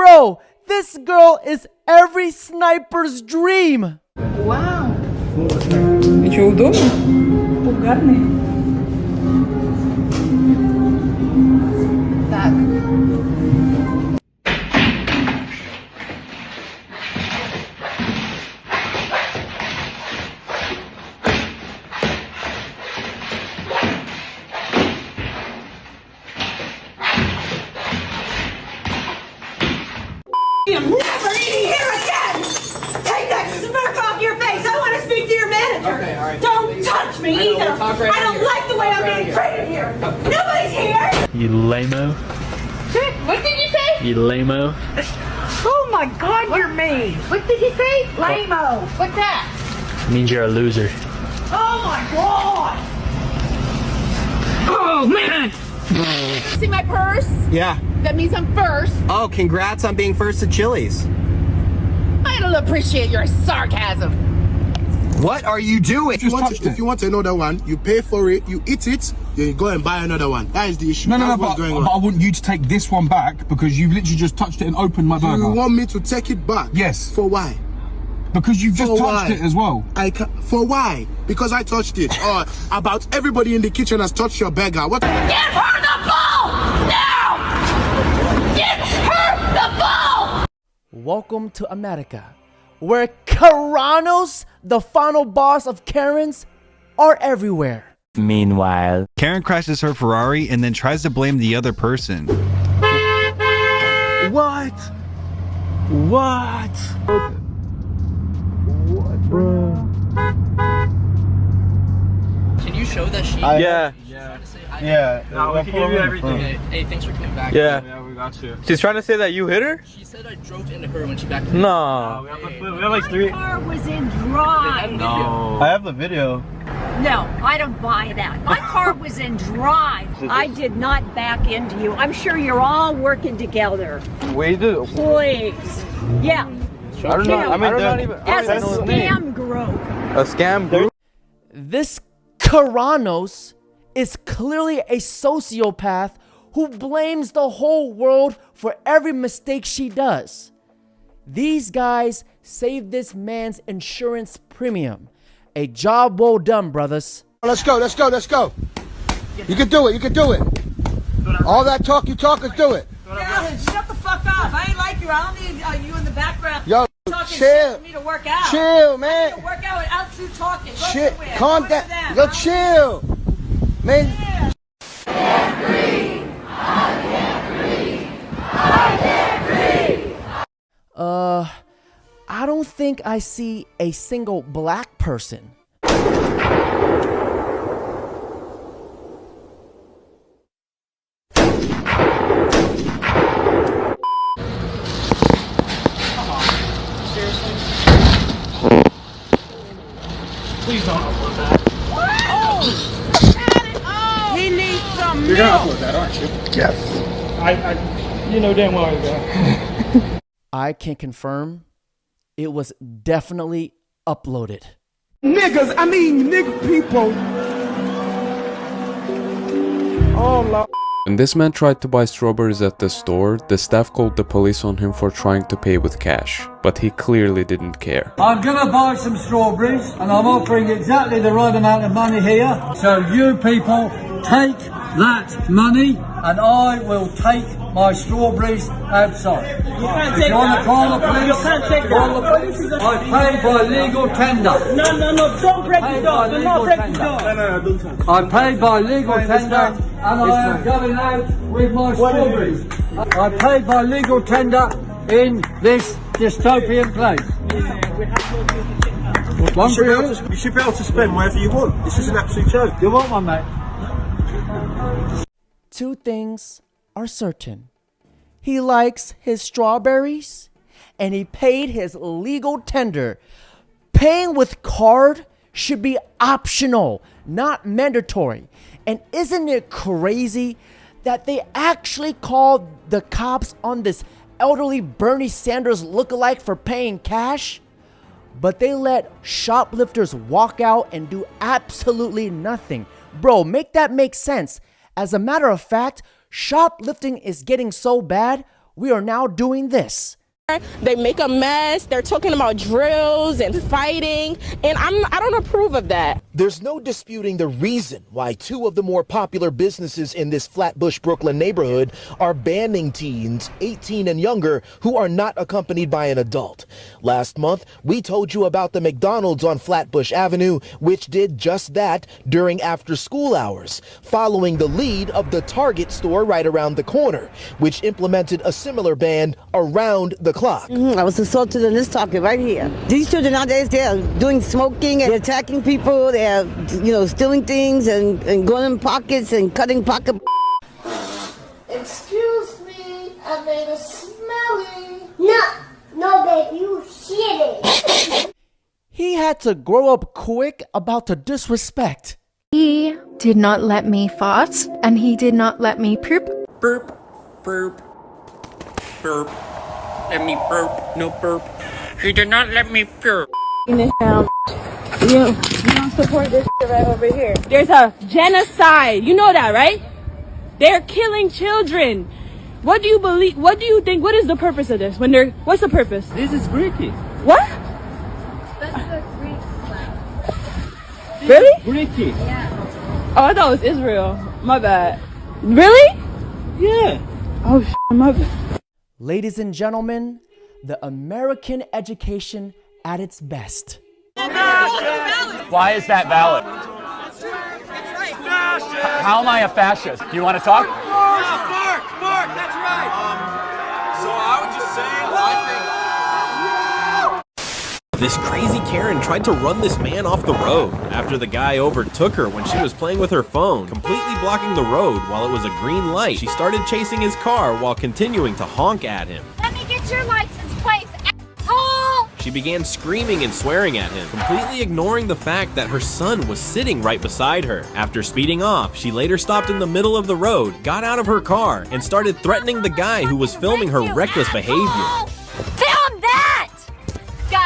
Bro, this girl is every sniper's dream. Wow. Ничего удобно? Угарный. Так. I'm never eating here again! Take that smirk off your face! I want to speak to your manager! Okay, all right. Don't touch me either! we'll talk right I don't here. like the way I'm being treated here! Nobody's here! You lame-o. What did you say? You lame-o. Oh my god, you're mean! What did he say? Lame-o! What's that? Means you're a loser. Oh my god! Oh man! See my purse? Yeah. That means I'm first. Oh, congrats on being first at Chili's. I don't appreciate your sarcasm. What are you doing? If you want another one, you pay for it, you eat it, then you go and buy another one. That is the issue. No, That's but what's going on. I want you to take this one back because you've literally just touched it and opened my burger. You want me to take it back? Yes. For why? Because you've just For touched why? it as well. For why? Because I touched it. Or about everybody in the kitchen has touched your burger. What? Give her the ball! Now! Give her the ball! Welcome to America, where Karanos, the final boss of Karens, are everywhere. Meanwhile, Karen crashes her Ferrari and then tries to blame the other person. What? What? Bro. Can you show that she? yeah, No, we can give you everything. Hey, thanks for coming back. yeah. We got you. She's trying to say that you hit her? She said I drove into her when she backed up. No. We have like three. My car was in drive. No. I have the video. No, I don't buy that. My car was in drive. I did not back into you. I'm sure you're all working together. Wait, dude. Please. Yeah. I don't know. I mean, they're not even. As a I don't know his name. scam group. A scam group? This Karanos is clearly a sociopath who blames the whole world for every mistake she does. These guys saved this man's insurance premium. A job well done, brothers. Let's go, let's go, let's go. You can do it, you can do it. All that talk you talk, let's do it. Yeah, shut the fuck up. I ain't like you. I don't need you in the background. Yo, talking chill. shit for me to work out. Chill, man. I need to work out without you talking. Go Chill. somewhere. Calm Go down. to them, Yo, huh? chill. Man. I don't think I see a single black person. Please don't upload that. He needs some You're gonna milk. upload that, aren't you? Yes. You know damn well you're gonna. I can confirm it was definitely uploaded. Niggas, I mean nigga people. Oh, Lord. When this man tried to buy strawberries at the store, the staff called the police on him for trying to pay with cash, but he clearly didn't care. I'm gonna buy some strawberries and I'm offering exactly the right amount of money here. So you people take that money and I will take my strawberries outside. You can't If take you want that. to call the police, You can't take call that. the police. I paid by legal tender. No, don't break the door. Do not break the door. No, don't touch. I paid by legal tender and I am going out with my strawberries. I paid by legal tender in this dystopian place. One for you. You should be able to spend wherever you want. This is an absolute joke. You want one, mate? Two things are certain. He likes his strawberries and he paid his legal tender. Paying with card should be optional, not mandatory. And isn't it crazy that they actually called the cops on this elderly Bernie Sanders lookalike for paying cash? But they let shoplifters walk out and do absolutely nothing. Bro, make that make sense. As a matter of fact, shoplifting is getting so bad, we are now doing this. They make a mess. They're talking about drills and fighting, and I don't approve of that. There's no disputing the reason why two of the more popular businesses in this Flatbush, Brooklyn neighborhood are banning teens 18 and younger who are not accompanied by an adult. Last month, we told you about the McDonald's on Flatbush Avenue, which did just that during after-school hours, following the lead of the Target store right around the corner, which implemented a similar ban around the clock. I was assaulted in this Target right here. These children nowadays, they're doing smoking and attacking people. They're, stealing things and going in pockets and cutting pocket. Excuse me, I made a smelly. No, babe, you shitty. He had to grow up quick about the disrespect. He did not let me fart, and he did not let me poop. Burp, burp, burp. Let me burp, no burp. He did not let me burp. You don't support this shit right over here. There's a genocide. You know that, right? They're killing children. What do you believe? What do you think? What is the purpose of this? What's the purpose? This is Greeky. What? That's the Greek flag. Really? Greeky. Yeah. Oh, I thought it was Israel. My bad. Really? Yeah. Oh, my bad. Ladies and gentlemen, the American education at its best. Why is that valid? How am I a fascist? Do you want to talk? Mark, that's right. So I would just say, This crazy Karen tried to run this man off the road after the guy overtook her when she was playing with her phone, completely blocking the road while it was a green light. She started chasing his car while continuing to honk at him. Let me get your license plates, asshole! She began screaming and swearing at him, completely ignoring the fact that her son was sitting right beside her. After speeding off, she later stopped in the middle of the road, got out of her car, and started threatening the guy who was filming her reckless behavior. Film that!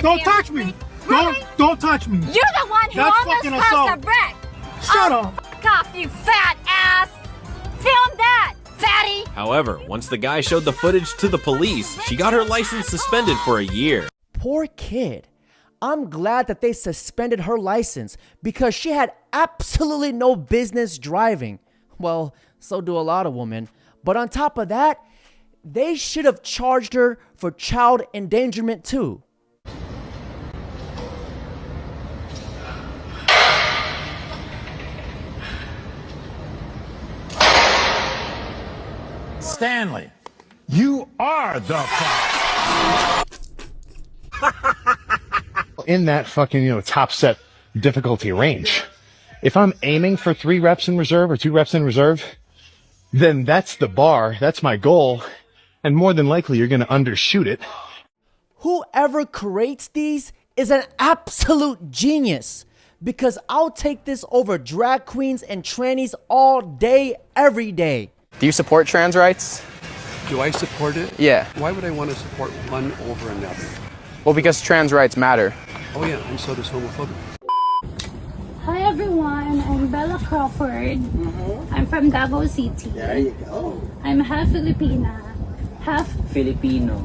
Don't touch me! Really? Don't touch me! You're the one who That's almost fucking caused assault. a wreck! Shut up! Fuck off, you fat ass! Film that, fatty! However, once the guy showed the footage to the police, she got her license suspended for a year. Poor kid. I'm glad that they suspended her license because she had absolutely no business driving. Well, so do a lot of women. But on top of that, they should have charged her for child endangerment too. Stanley, you are the In that fucking, top set difficulty range. If I'm aiming for 3 reps in reserve or 2 reps in reserve, then that's the bar, that's my goal, and more than likely you're gonna undershoot it. Whoever creates these is an absolute genius because I'll take this over drag queens and trannies all day, every day. Do you support trans rights? Do I support it? Yeah. Why would I want to support one over another? Well, because trans rights matter. Oh yeah, and so does homophobia. Hi everyone, I'm Bella Crawford. I'm from Davao City. There you go. I'm half Filipina, half Filipino.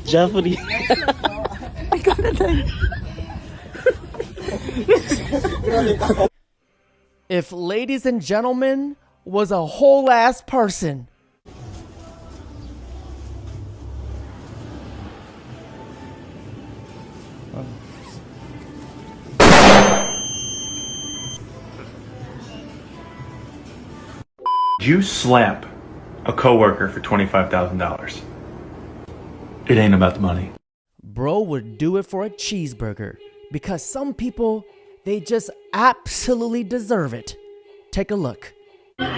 Jeffrey. If ladies and gentlemen was a whole ass person. You slap a coworker for $25,000. It ain't about the money. Bro would do it for a cheeseburger because some people, they just absolutely deserve it. Take a look. Hold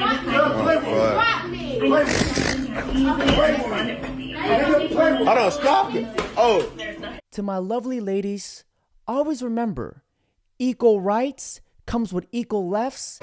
on, stop it. Oh. To my lovely ladies, always remember, equal rights comes with equal lefts.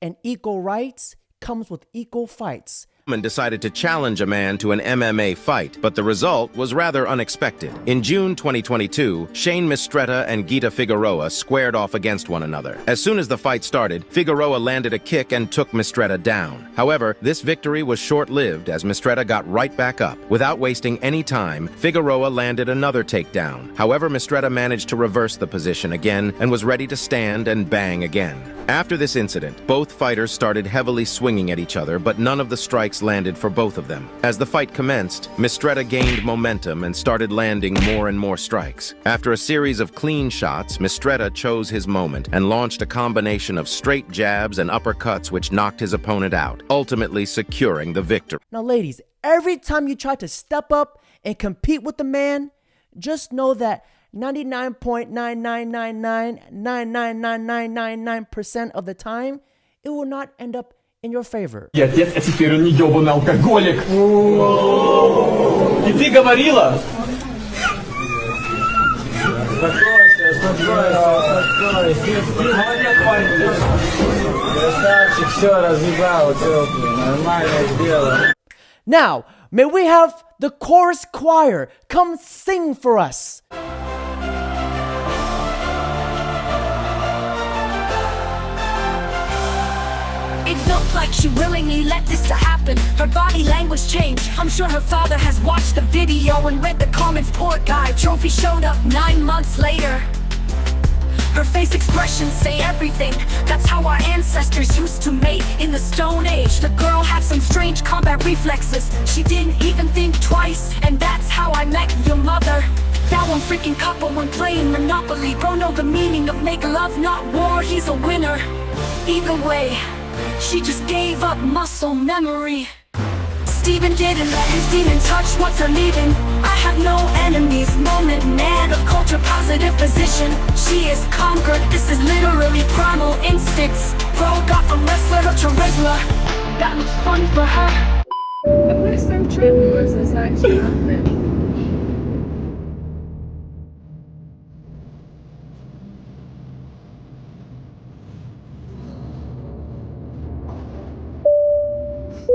And equal rights comes with equal fights. woman decided to challenge a man to an MMA fight, but the result was rather unexpected. In June 2022, Shane Mistretta and Gita Figueroa squared off against one another. As soon as the fight started, Figueroa landed a kick and took Mistretta down. However, this victory was short-lived as Mistretta got right back up. Without wasting any time, Figueroa landed another takedown. However, Mistretta managed to reverse the position again and was ready to stand and bang again. After this incident, both fighters started heavily swinging at each other, but none of the strikes landed for both of them. As the fight commenced, Mistretta gained momentum and started landing more and more strikes. After a series of clean shots, Mistretta chose his moment and launched a combination of straight jabs and uppercuts which knocked his opponent out, ultimately securing the victory. Now, ladies, every time you try to step up and compete with the man, just know that 99.999999999% of the time, it will not end up in your favor. Я отец, а теперь он не ёбаный алкоголик. И ты говорила? Молодец, парень. Красавчик, все разъебал, теплый, нормально сделал. Now, may we have the chorus choir come sing for us. It looked like she willingly let this to happen. Her body language changed. I'm sure her father has watched the video and read the comments. Poor guy, trophy showed up 9 months later. Her face expressions say everything. That's how our ancestors used to mate in the Stone Age. The girl had some strange combat reflexes. She didn't even think twice, and that's how I met your mother. That one freaking couple when playing Monopoly. Bro know the meaning of make love, not war. He's a winner. Either way, she just gave up muscle memory. Steven didn't let his demon touch what's her leaving. I have no enemies, moment man of culture positive position. She is conquered, this is literally primal instincts. Bro got from wrestler to charisma. That looks fun for her. I'm gonna start tripping versus actually happening.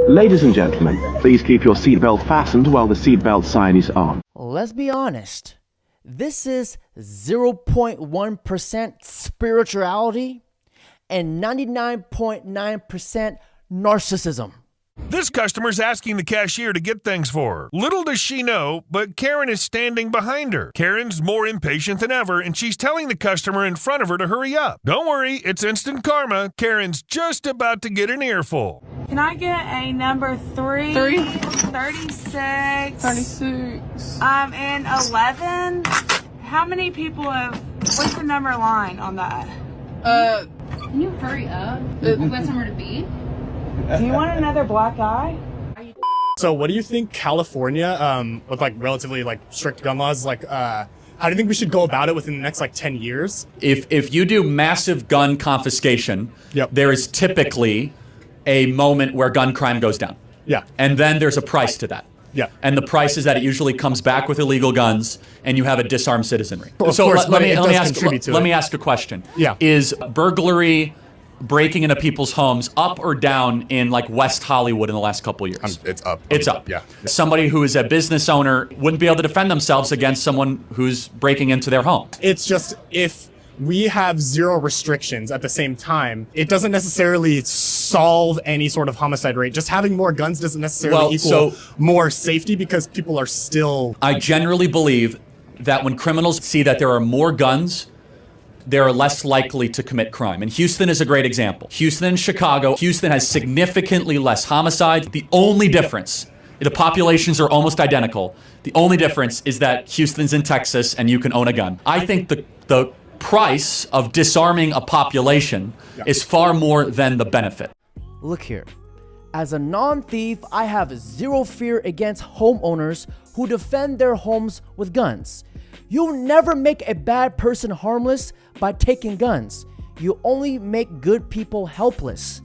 Ladies and gentlemen, please keep your seatbelt fastened while the seatbelt sign is on. Let's be honest. This is 0.1% spirituality and 99.9% narcissism. This customer's asking the cashier to get things for her. Little does she know, but Karen is standing behind her. Karen's more impatient than ever, and she's telling the customer in front of her to hurry up. Don't worry, it's instant karma. Karen's just about to get an earful. Can I get a number 3? 36. 36. And 11. How many people have, what's the number line on that? Can you hurry up? We got somewhere to be. Do you want another black eye? So what do you think California, with like relatively like strict gun laws, like how do you think we should go about it within the next like 10 years? If you do massive gun confiscation, there is typically a moment where gun crime goes down. Yeah. And then there's a price to that. Yeah. And the price is that it usually comes back with illegal guns and you have a disarmed citizenry. Of So course, let me ask a question. Yeah. Is burglary, breaking into people's homes, up or down in like West Hollywood in the last couple of years? It's up. It's up. Yeah. Somebody who is a business owner wouldn't be able to defend themselves against someone who's breaking into their home. It's just if we have zero restrictions at the same time, it doesn't necessarily solve any sort of homicide rate. Just having more guns doesn't necessarily equal more safety because people are still... I generally believe that when criminals see that there are more guns, they're less likely to commit crime. And Houston is a great example. Houston and Chicago. Houston has significantly less homicides. The only difference, the populations are almost identical. The only difference is that Houston's in Texas and you can own a gun. I think the price of disarming a population is far more than the benefit. Look here. As a non-thief, I have zero fear against homeowners who defend their homes with guns. You'll never make a bad person harmless by taking guns. You only make good people helpless.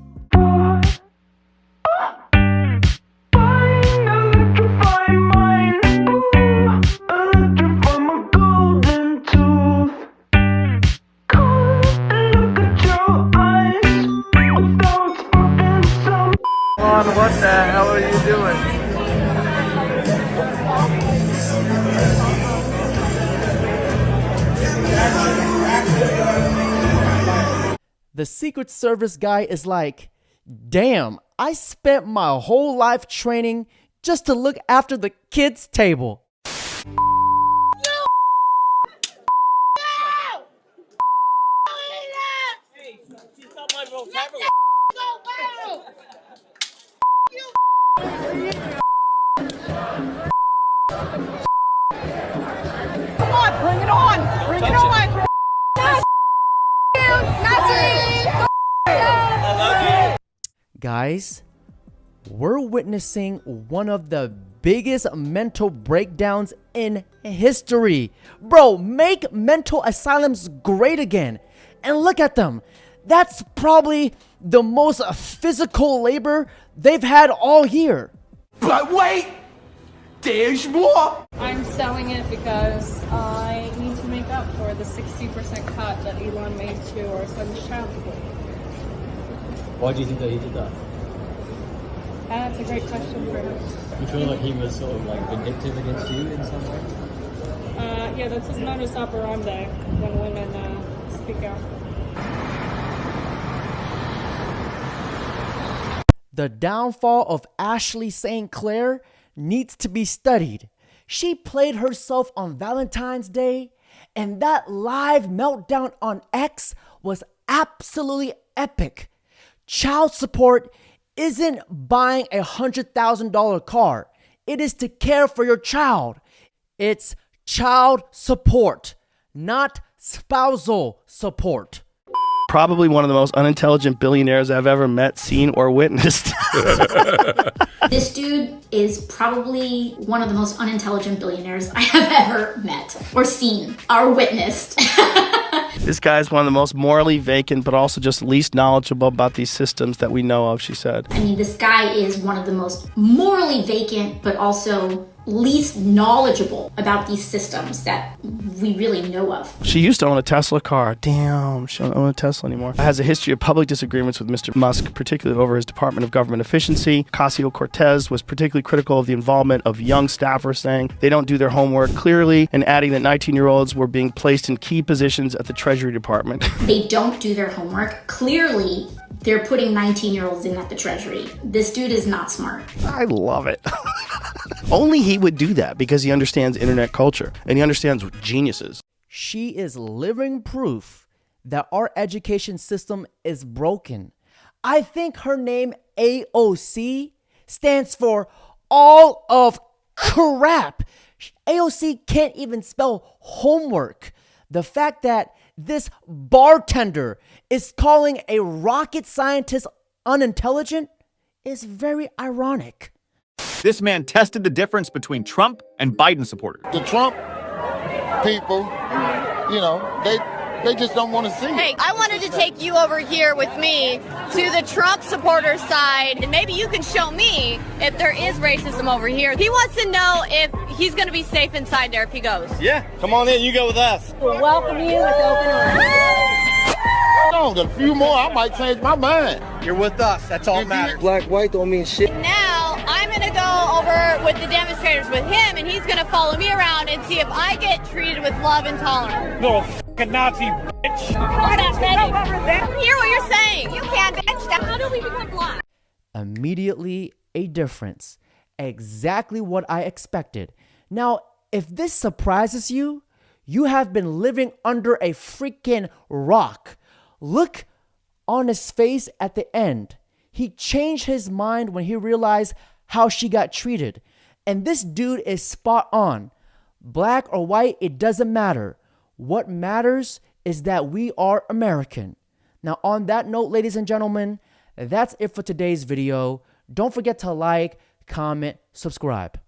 What the hell are you doing? The Secret Service guy is like, damn, I spent my whole life training just to look after the kids' table. Come on, bring it on! Bring it on! Guys, we're witnessing one of the biggest mental breakdowns in history. Bro, make mental asylums great again. And look at them. That's probably the most physical labor they've had all year. But wait! There's more! I'm selling it because I need to make up for the 60% cut that Elon made to our son's child support. Why do you think that he did that? That's a great question for him. You feel like he was sort of like vindictive against you in some way? Yeah, that's his modus operandi when women speak out. The downfall of Ashley St. Clair needs to be studied. She played herself on Valentine's Day, and that live meltdown on X was absolutely epic. Child support isn't buying a $100,000 car. It is to care for your child. It's child support, not spousal support. Probably one of the most unintelligent billionaires I've ever met, seen, or witnessed. This dude is probably one of the most unintelligent billionaires I have ever met, or seen, or witnessed. This guy's one of the most morally vacant, but also just least knowledgeable about these systems that we know of, she said. I mean, this guy is one of the most morally vacant, but also least knowledgeable about these systems that we really know of. She used to own a Tesla car. Damn, she don't own a Tesla anymore. Has a history of public disagreements with Mr. Musk, particularly over his Department of Government Efficiency. Ocasio-Cortez was particularly critical of the involvement of young staffers, saying they don't do their homework clearly, and adding that 19-year-olds were being placed in key positions at the Treasury Department. They don't do their homework. Clearly, they're putting 19-year-olds in at the Treasury. This dude is not smart. I love it. Only he would do that because he understands internet culture and he understands geniuses. She is living proof that our education system is broken. I think her name AOC stands for all of crap. AOC can't even spell homework. The fact that this bartender is calling a rocket scientist unintelligent is very ironic. This man tested the difference between Trump and Biden supporters. The Trump people, you know, they just don't want to see it. Hey, I wanted to take you over here with me to the Trump supporter side, and maybe you can show me if there is racism over here. He wants to know if he's going to be safe inside there if he goes. Yeah, come on in, you go with us. We'll welcome you with open arms. Hold on, a few more, I might change my mind. You're with us, that's all that matters. Black, white don't mean shit. Now, I'm going to go over with the demonstrators with him, and he's going to follow me around and see if I get treated with love and tolerance. Little f***ing Nazi bitch. Hear what you're saying. You can't bitch. How do we become black? Immediately a difference. Exactly what I expected. Now, if this surprises you, you have been living under a freaking rock. Look on his face at the end. He changed his mind when he realized how she got treated. And this dude is spot on. Black or white, it doesn't matter. What matters is that we are American. Now, on that note, ladies and gentlemen, that's it for today's video. Don't forget to like, comment, subscribe.